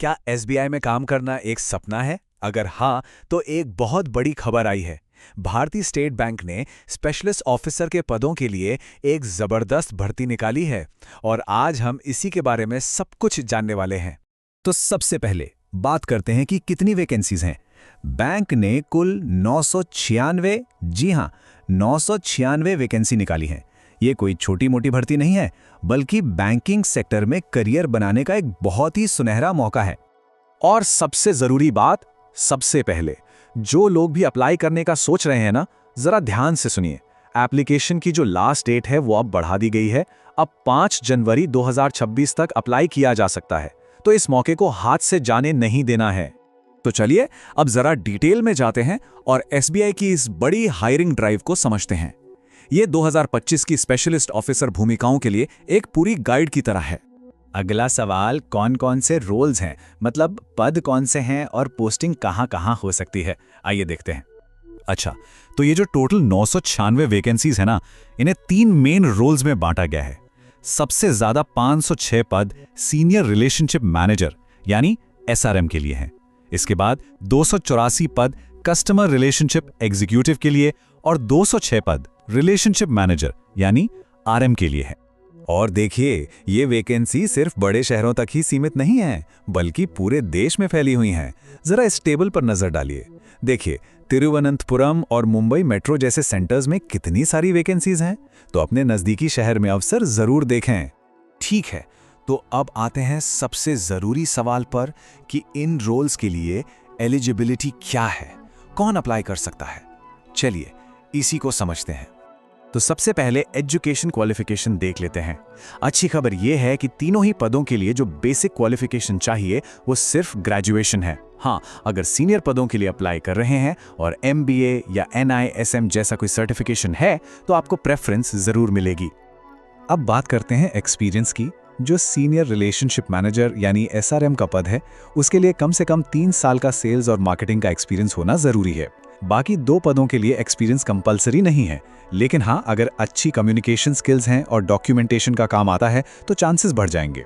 क्या एसबीआई में काम करना एक सपना है? अगर हाँ, तो एक बहुत बड़ी खबर आई है। भारतीय स्टेट बैंक ने स्पेशलिस्ट ऑफिसर के पदों के लिए एक जबरदस्त भर्ती निकाली है और आज हम इसी के बारे में सब कुछ जानने वाले हैं। तो सबसे पहले बात करते हैं कि कितनी वैकेंसीज हैं। बैंक ने कुल 996, जी हां, 996 वैकेंसी निकाली हैं। ये कोई छोटी मोटी भर्ती नहीं है, बल्कि बैंकिंग सेक्टर में करियर बनाने का एक बहुत ही सुनहरा मौका है। और सबसे जरूरी बात, सबसे पहले जो लोग भी अप्लाई करने का सोच रहे हैं ना, जरा ध्यान से सुनिए। एप्लीकेशन की जो लास्ट डेट है वो अब बढ़ा दी गई है। अब 5 जनवरी 2026 तक अप्लाई किया जा सकता है, तो इस मौके को हाथ से जाने नहीं देना है। तो चलिए अब जरा डिटेल में जाते हैं और एसबीआई की इस बड़ी हायरिंग ड्राइव को समझते हैं। ये 2025 की स्पेशलिस्ट ऑफिसर भूमिकाओं के लिए एक पूरी गाइड की तरह है। अगला सवाल, कौन कौन से रोल्स हैं, मतलब पद कौन से हैं और पोस्टिंग कहां कहां हो सकती है, आइए देखते हैं। अच्छा, तो ये जो टोटल 996 वैकेंसीज है ना, इन्हें 3 मेन रोल्स में बांटा गया है। सबसे ज्यादा 506 पद सीनियर रिलेशनशिप मैनेजर यानी एसआरएम के लिए हैं। इसके बाद 284 पद कस्टमर रिलेशनशिप एग्जीक्यूटिव के लिए और 206 पद रिलेशनशिप मैनेजर यानी आरएम के लिए है। और देखिए, ये वैकेंसी सिर्फ बड़े शहरों तक ही सीमित नहीं है, बल्कि पूरे देश में फैली हुई हैं। जरा इस टेबल पर नजर डालिए। देखिए, तिरुवनंतपुरम और मुंबई मेट्रो जैसे सेंटर्स में कितनी सारी वैकेंसीज हैं। तो अपने नजदीकी शहर में अवसर जरूर देखें। ठीक है, तो अब आते हैं सबसे जरूरी सवाल पर कि इन रोल्स के लिए एलिजिबिलिटी क्या है, कौन अप्लाई कर सकता है। चलिए इसी को समझते हैं। तो सबसे पहले एजुकेशन क्वालिफिकेशन देख लेते हैं। अच्छी खबर यह है कि तीनों ही पदों के लिए जो बेसिक क्वालिफिकेशन चाहिए वो सिर्फ ग्रेजुएशन है। हाँ, अगर सीनियर पदों के लिए अप्लाई कर रहे हैं और एमबीए या एनआईएसएम जैसा कोई सर्टिफिकेशन है तो आपको प्रेफरेंस जरूर मिलेगी। अब बात करते हैं एक्सपीरियंस की। जो सीनियर रिलेशनशिप मैनेजर यानी एसआरएम का पद है, उसके लिए कम से कम 3 साल का सेल्स और मार्केटिंग का एक्सपीरियंस होना जरूरी है। बाकी 2 पदों के लिए एक्सपीरियंस कंपलसरी नहीं है, लेकिन हाँ, अगर अच्छी कम्युनिकेशन स्किल्स हैं और डॉक्यूमेंटेशन का काम आता है तो चांसेस बढ़ जाएंगे।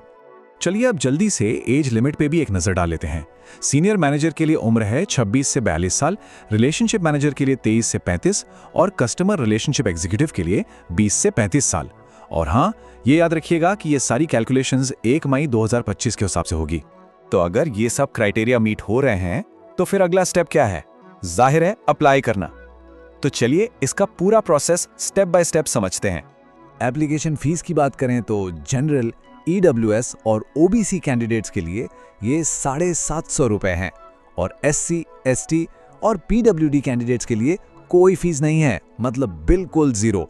चलिए अब जल्दी से एज लिमिट पे भी एक नजर डाल लेते हैं। सीनियर मैनेजर के लिए उम्र है 26 से 42 साल, रिलेशनशिप मैनेजर के लिए 23 से 35 और कस्टमर रिलेशनशिप एग्जीक्यूटिव के लिए 20 से 35 साल। और हाँ, ये याद रखिएगा कि ये सारी कैलकुलेशंस 1 मई 2025 के हिसाब से होगी। तो अगर ये सब क्राइटेरिया मीट हो रहे हैं तो फिर अगला स्टेप क्या है? जाहिर है, अप्लाई करना। तो चलिए इसका पूरा प्रोसेस स्टेप बाय स्टेप समझते हैं। एप्लीकेशन फीस की बात करें तो जनरल, ईडब्ल्यूएस और ओबीसी कैंडिडेट्स के लिए ये 750 रुपए हैं और एससी, एसटी और पीडब्ल्यूडी कैंडिडेट्स के लिए कोई फीस नहीं है, मतलब बिल्कुल जीरो।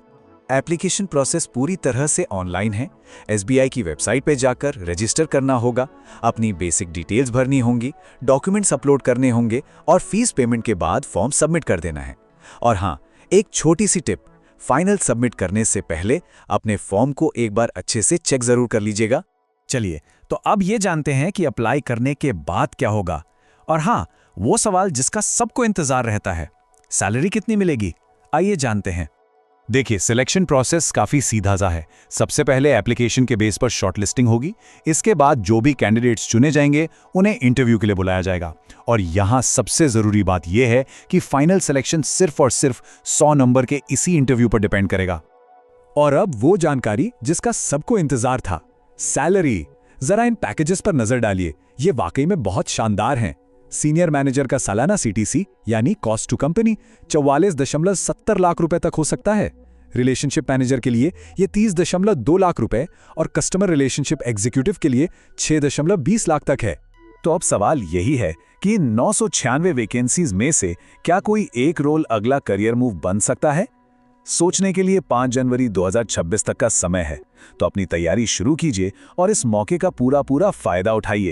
एप्लीकेशन प्रोसेस पूरी तरह से ऑनलाइन है। एसबीआई की वेबसाइट पे जाकर रजिस्टर करना होगा, अपनी बेसिक डिटेल्स भरनी होंगी, डॉक्यूमेंट्स अपलोड करने होंगे और फीस पेमेंट के बाद फॉर्म सबमिट कर देना है। और हाँ, एक छोटी सी टिप, फाइनल सबमिट करने से पहले अपने फॉर्म को एक बार अच्छे से चेक जरूर कर लीजिएगा। चलिए, तो अब ये जानते हैं कि अप्लाई करने के बाद क्या होगा। और हाँ, वो सवाल जिसका सबको इंतजार रहता है, सैलरी कितनी मिलेगी, आइए जानते हैं। देखिए, सिलेक्शन प्रोसेस काफी सीधा सा है। सबसे पहले एप्लीकेशन के बेस पर शॉर्टलिस्टिंग होगी। इसके बाद जो भी कैंडिडेट्स चुने जाएंगे उन्हें इंटरव्यू के लिए बुलाया जाएगा। और यहाँ सबसे जरूरी बात यह है कि फाइनल सिलेक्शन सिर्फ और सिर्फ 100 नंबर के इसी इंटरव्यू पर डिपेंड करेगा। और अब वो जानकारी जिसका सबको इंतजार था, सैलरी। जरा इन पैकेजेस पर नजर डालिए, ये वाकई में बहुत शानदार हैं। सीनियर मैनेजर का सालाना सीटीसी यानी कॉस्ट टू कंपनी 44.70 लाख रुपए तक हो सकता है। रिलेशनशिप मैनेजर के लिए ये 30.2 लाख रुपए और कस्टमर रिलेशनशिप एग्जीक्यूटिव के लिए 6.20 लाख तक है। तो अब सवाल यही है कि 996 वैकेंसीज में से क्या कोई एक रोल अगला करियर मूव बन सकता है? सोचने के लिए 5 जनवरी 2026 तक का समय है। तो अपनी तैयारी शुरू कीजिए और इस मौके का पूरा फायदा उठाइए।